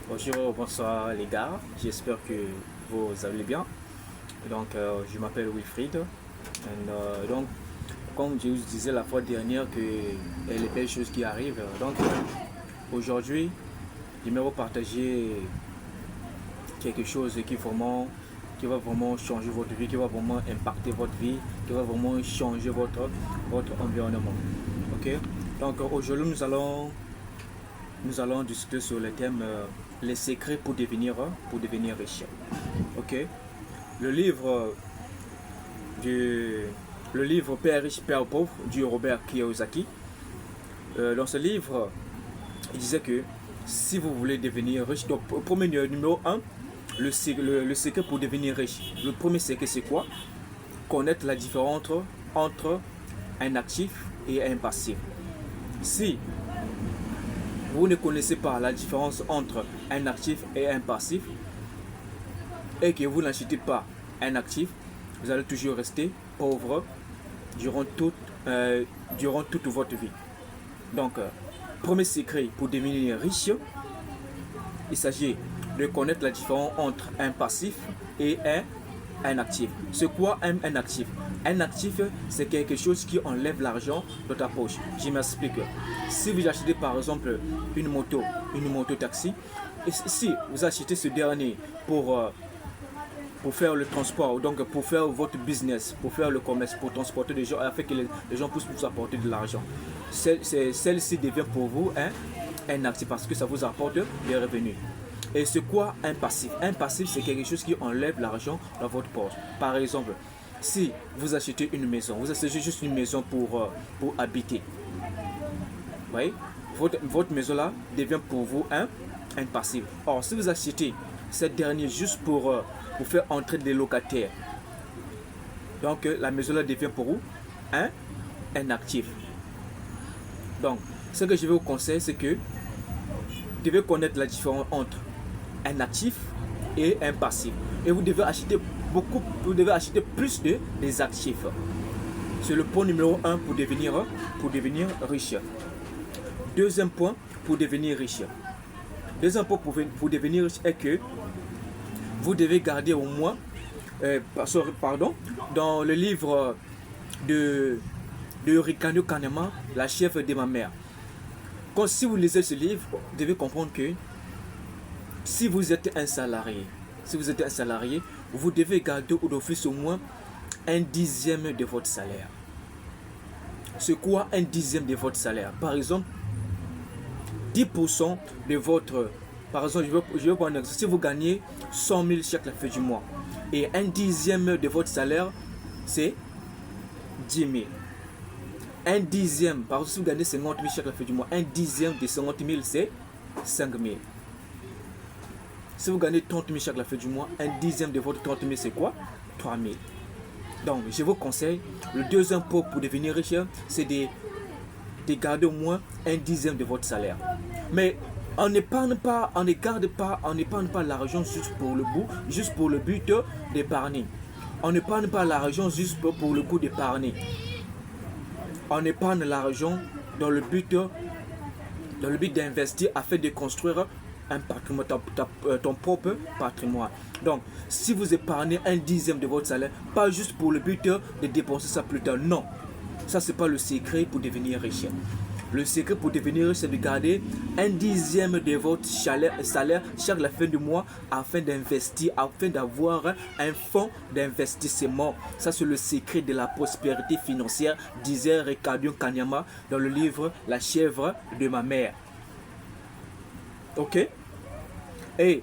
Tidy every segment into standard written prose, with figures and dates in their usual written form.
Bonjour, bonsoir les gars, j'espère que vous allez bien. Donc, je m'appelle Wilfried. Donc, comme je vous disais la fois dernière que les belles choses qui arrivent. Donc, aujourd'hui, j'aimerais vous partager quelque chose qui va vraiment changer votre vie, qui va vraiment impacter votre vie, qui va vraiment changer votre environnement. Ok? Donc, aujourd'hui, nous allons discuter sur le thème les secrets pour devenir riche. Ok? Le livre du le livre Père riche, Père pauvre du Robert Kiyosaki. Dans ce livre, il disait que si vous voulez devenir riche, donc premier numéro un, le secret pour devenir riche. Le premier secret, c'est quoi? Connaître la différence entre un actif et un passif. Si vous ne connaissez pas la différence entre un actif et un passif et que vous n'achetez pas un actif, vous allez toujours rester pauvre durant toute votre vie. Donc, premier secret pour devenir riche, il s'agit de connaître la différence entre un passif et un actif. C'est quoi un actif? Un actif, c'est quelque chose qui enlève l'argent de ta poche. Je m'explique. Si vous achetez par exemple une moto taxi, et si vous achetez ce dernier pour faire le transport, donc pour faire votre business, pour faire le commerce, pour transporter des gens, afin que les gens puissent vous apporter de l'argent, celle-ci devient pour vous un actif parce que ça vous apporte des revenus. Et c'est quoi un passif? Un passif, c'est quelque chose qui enlève l'argent dans votre poche. Par exemple, si vous achetez une maison, vous achetez juste une maison pour habiter. Vous voyez, votre maison là devient pour vous un passif. Or, si vous achetez cette dernière juste pour faire entrer des locataires, donc la maison là devient pour vous un actif. Donc, ce que je vais vous conseiller, c'est que vous devez connaître la différence entre un actif et un passif. Et vous devez acheter plus des actifs. C'est le point numéro 1 pour devenir riche. Deuxième point pour devenir riche. Deuxième point pour devenir riche est que vous devez garder au moins, dans le livre de Riccardo Kahneman, La chèvre de ma mère. Si vous lisez ce livre, vous devez comprendre que si vous êtes un salarié, vous devez garder d'office au moins un dixième de votre salaire. C'est quoi un dixième de votre salaire? Par exemple, 10% de votre... Par exemple, je vais prendre un exemple. Si vous gagnez 100 000 chaque la fin du mois, et un dixième de votre salaire, c'est 10 000. Un dixième, par exemple, si vous gagnez 50 000 chaque la fin du mois, un dixième de 50 000, c'est 5 000. Si vous gagnez 30 000 chaque la fin du mois, un dixième de votre 30 000, c'est quoi? 3 000. Donc, je vous conseille, le deuxième point pour devenir riche, c'est de garder au moins un dixième de votre salaire. Mais on n'épargne pas l'argent juste pour le but d'épargner. On n'épargne pas l'argent juste pour le coup d'épargner. On épargne l'argent dans le but d'investir afin de construire un patrimoine, ton propre patrimoine. Donc, si vous épargnez un dixième de votre salaire, pas juste pour le but de dépenser ça plus tard, non. Ça, c'est pas le secret pour devenir riche. Le secret pour devenir riche, c'est de garder un dixième de votre salaire chaque la fin du mois afin d'investir, afin d'avoir un fonds d'investissement. Ça, c'est le secret de la prospérité financière, disait Riccardo Kahneman dans le livre La chèvre de ma mère. Ok? Et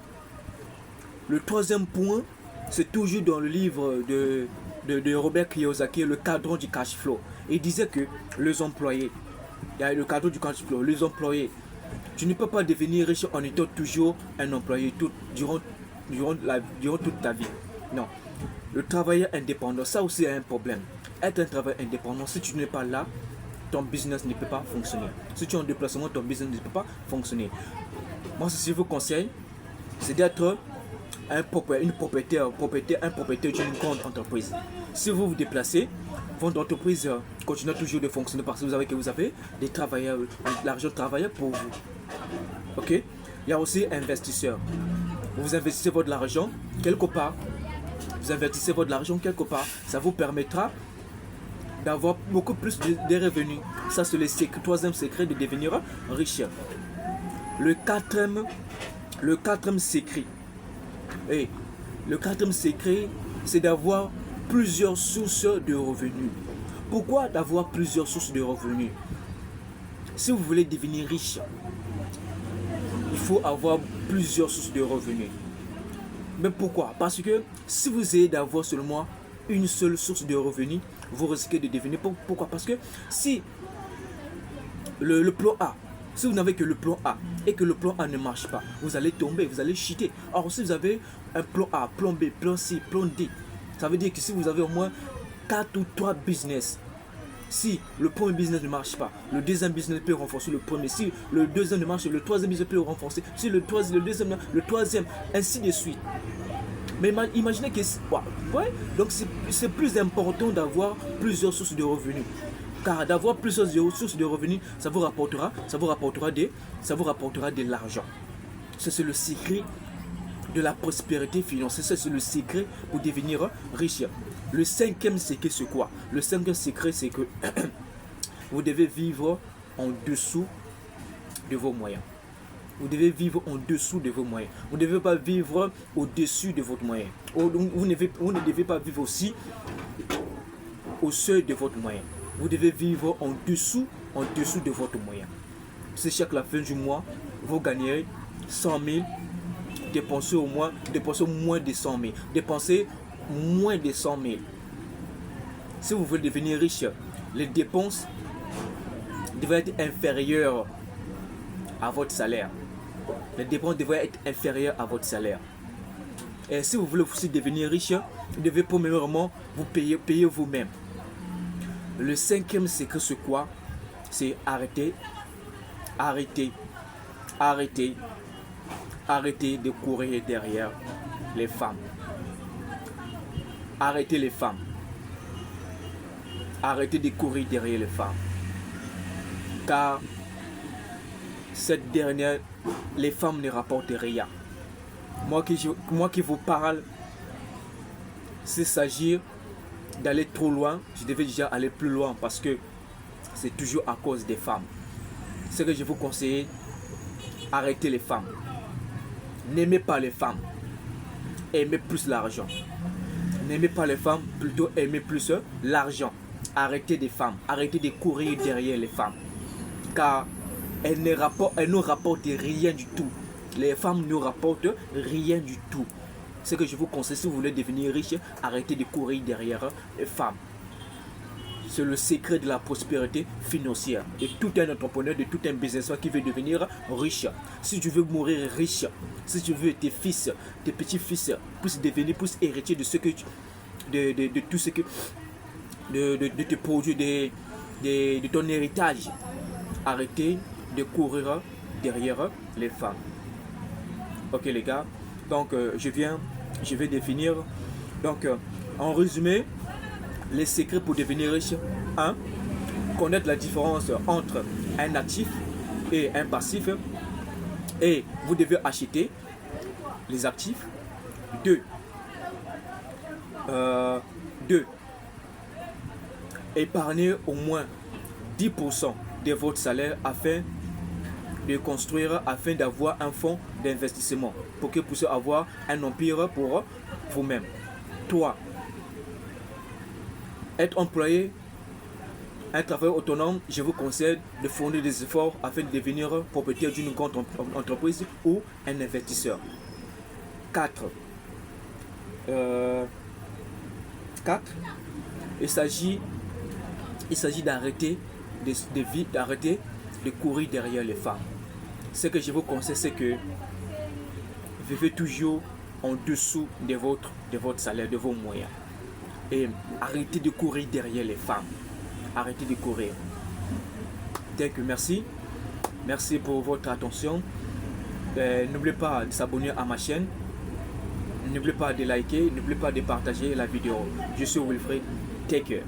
le troisième point, c'est toujours dans le livre de Robert Kiyosaki, le cadran du cash flow. Il disait que les employés, il y a le cadran du cash flow, les employés, tu ne peux pas devenir riche en étant toujours un employé durant toute ta vie. Non. Le travailleur indépendant, ça aussi est un problème. Être un travailleur indépendant, si tu n'es pas là, ton business ne peut pas fonctionner. Si tu es en déplacement, ton business ne peut pas fonctionner. Moi, ce que je vous conseille, c'est d'être un propriétaire d'une grande entreprise. Si vous vous déplacez, votre entreprise continue toujours de fonctionner parce que vous avez des travailleurs, l'argent travaille pour vous. Ok? Il y a aussi investisseur. Vous investissez votre argent quelque part. Vous investissez votre argent quelque part. Ça vous permettra d'avoir beaucoup plus de revenus. Ça, c'est le troisième secret de devenir riche. Le quatrième secret. Et le quatrième secret, c'est d'avoir plusieurs sources de revenus. Pourquoi d'avoir plusieurs sources de revenus? Si vous voulez devenir riche, il faut avoir plusieurs sources de revenus. Mais pourquoi? Parce que si vous essayez d'avoir seulement une seule source de revenus, vous risquez de devenir. Pourquoi? Parce que si le plan A, si vous n'avez que le plan A et que le plan A ne marche pas, vous allez tomber, vous allez chuter. Or, si vous avez un plan A, plan B, plan C, plan D, ça veut dire que si vous avez au moins 4 ou 3 business, si le premier business ne marche pas, le deuxième business peut renforcer le premier. Si le deuxième ne marche pas, le troisième business peut le renforcer. Si le deuxième, le troisième, ainsi de suite. Mais imaginez que... Ouais, donc c'est plus important d'avoir plusieurs sources de revenus. Car d'avoir plusieurs sources de revenus, ça vous rapportera de l'argent. C'est le secret de la prospérité financière. C'est le secret pour devenir riche. Le cinquième secret, c'est quoi? Le cinquième secret, c'est que vous devez vivre en dessous de vos moyens. Vous devez vivre en dessous de vos moyens. Vous ne devez pas vivre au-dessus de votre moyen. Vous ne devez pas vivre aussi au seuil de votre moyen. Vous devez vivre en dessous de votre moyen. C'est chaque la fin du mois, vous gagnerez 100 000, dépensez moins de 100 000. Dépensez moins de 100 000. Si vous voulez devenir riche, les dépenses devraient être inférieures à votre salaire. Les dépenses devraient être inférieures à votre salaire. Et si vous voulez aussi devenir riche, vous devez premièrement vous payer vous-même. Le cinquième secret, c'est quoi? C'est arrêter de courir derrière les femmes. Arrêtez les femmes. Arrêtez de courir derrière les femmes. Car cette dernière, les femmes ne rapportent rien. Moi qui vous parle, s'il s'agit d'aller trop loin, je devais déjà aller plus loin parce que c'est toujours à cause des femmes. Ce que je vous conseille, arrêtez les femmes. N'aimez pas les femmes. Aimez plus l'argent. N'aimez pas les femmes, plutôt aimez plus l'argent. Arrêtez des femmes. Arrêtez de courir derrière les femmes. Car elles ne rapportent rien du tout. Les femmes ne rapportent rien du tout. Ce que je vous conseille, si vous voulez devenir riche, arrêtez de courir derrière les femmes. C'est le secret de la prospérité financière. Et tout un entrepreneur, de tout un businessman qui veut devenir riche. Si tu veux mourir riche, si tu veux tes fils, tes petits-fils puissent devenir, puissent hériter de ce que de tout ce que de tes produits, de ton héritage, arrêtez de courir derrière les femmes. Ok les gars, donc je vais définir. Donc en résumé, les secrets pour devenir riche. 1. Connaître la différence entre un actif et un passif. Et vous devez acheter les actifs. 2. Épargner au moins 10% de votre salaire afin d'avoir un fonds d'investissement pour que vous puissiez avoir un empire pour vous-même. 3. Être employé, un travailleur autonome, je vous conseille de fournir des efforts afin de devenir propriétaire d'une grande entreprise ou un investisseur. 4. Il s'agit d'arrêter de courir derrière les femmes. Ce que je vous conseille, c'est que vivez toujours en dessous de votre salaire, de vos moyens. Et arrêtez de courir derrière les femmes. Arrêtez de courir. Merci. Merci pour votre attention. N'oubliez pas de s'abonner à ma chaîne. N'oubliez pas de liker. N'oubliez pas de partager la vidéo. Je suis Wilfried. Take care.